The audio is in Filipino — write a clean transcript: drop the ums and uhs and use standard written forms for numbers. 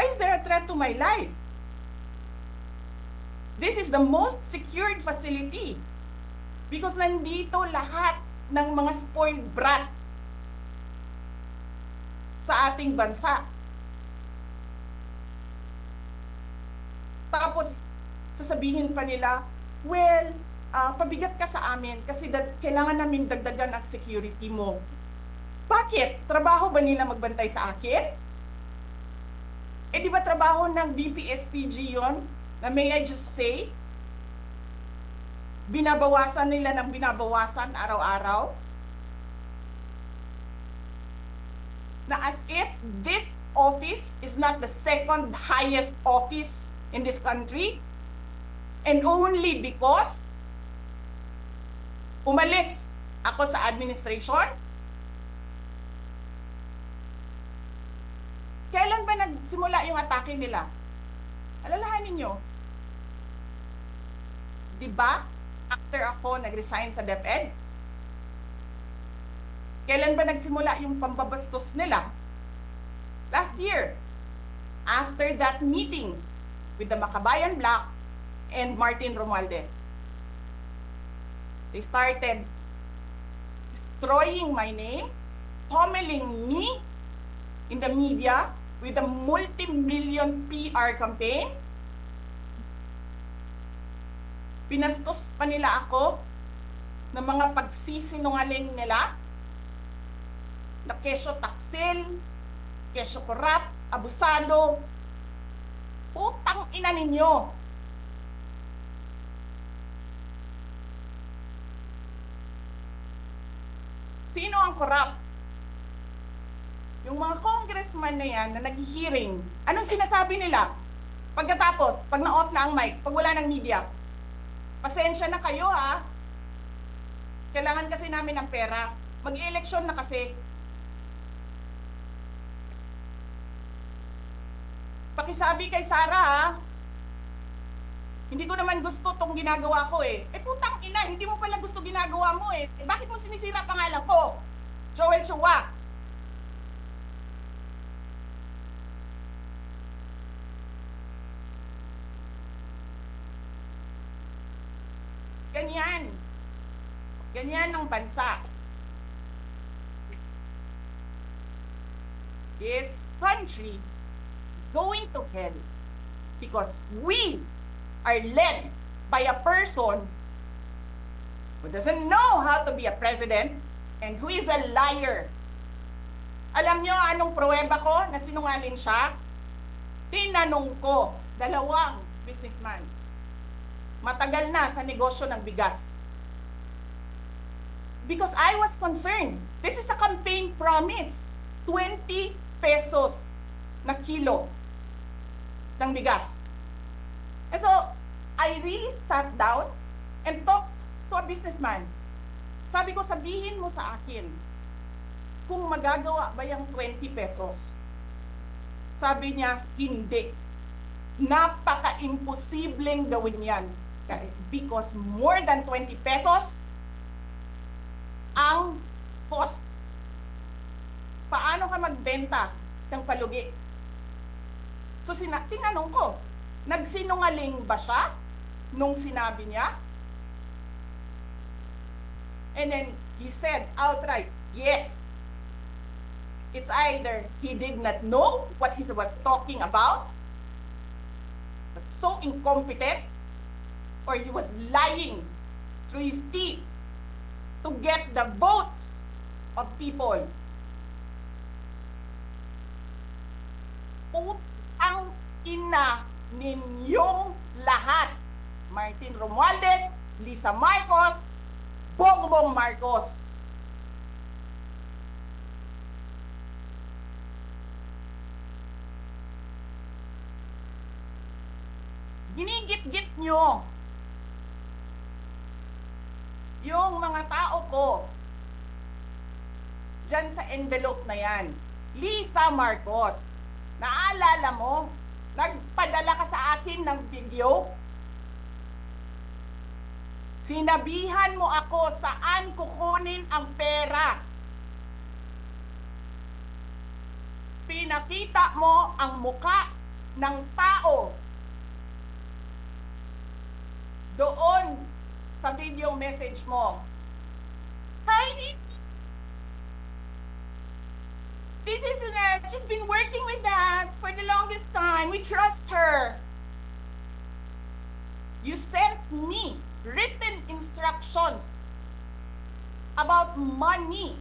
is there a threat to my life? This is the most secured facility because nandito lahat ng mga spoiled brat sa ating bansa. Tapos, sasabihin pa nila, well, pabigat ka sa amin kasi kailangan namin dagdagan ang security mo. Bakit? Trabaho ba nila magbantay sa akin? Eh di ba trabaho ng DPSPG yon? Na may I just say? Binabawasan nila ng binabawasan araw-araw? Na as if this office is not the second highest office in this country, and only because umalis ako sa administration. Kailan ba nagsimula yung atake nila? Alalahanin nyo. Diba, after ako nag-resign sa DepEd, kailan ba nagsimula yung pambabastos nila? Last year, after that meeting with the Makabayan Black and Martin Romualdez. They started destroying my name, pummeling me in the media with a multi-million PR campaign. Pinastos pa nila ako ng mga pagsisinungaling nila na kesyo taksil, kesyo korap, abusado. Putang ina ninyo! Sino ang korap? Yung mga congressman na yan na nag-hearing, anong sinasabi nila? Pagkatapos, pag na-off na ang mic, pag wala ng media, pasensya na kayo ha. Kailangan kasi namin ng pera. Mag-eleksyon na kasi. Pakisabi kay Sara ha. Hindi ko naman gusto tong ginagawa ko eh. Eh putang ina, hindi mo pala gusto ginagawa mo eh. Eh bakit mo sinisira pangalan ko? Joel Chua. Ganyan. Ganyan ang bansa. This country is going to hell because we are led by a person who doesn't know how to be a president and who is a liar. Alam nyo anong pruweba ko na sinungaling siya? Tinanong ko, dalawang businessman. Matagal na sa negosyo ng bigas. Because I was concerned. This is a campaign promise. 20 pesos na kilo ng bigas. And so, I really sat down and talked to a businessman. Sabi ko, sabihin mo sa akin, kung magagawa ba yung 20 pesos? Sabi niya, hindi. Napaka-imposibleng gawin yan. Because more than 20 pesos ang cost. Paano ka magbenta ng palugi? So, tinanong ko, nagsinungaling ba siya nung sinabi niya? And then, he said outright, yes. It's either he did not know what he was talking about, but so incompetent, or he was lying through his teeth to get the votes of people. Putang ina ninyong lahat. Martin Romualdez, Lisa Marcos, Bongbong Marcos. Ginigit-git nyo yung mga tao ko dyan sa envelope na yan. Lisa Marcos, naalala mo, nagpadala ka sa akin ng video? Sinabihan mo ako saan kukunin ang pera. Pinakita mo ang muka ng tao doon sa video message mo. Hi, Nikki. This is she's been working with us for the longest time. We trust her. You sent me written instructions about money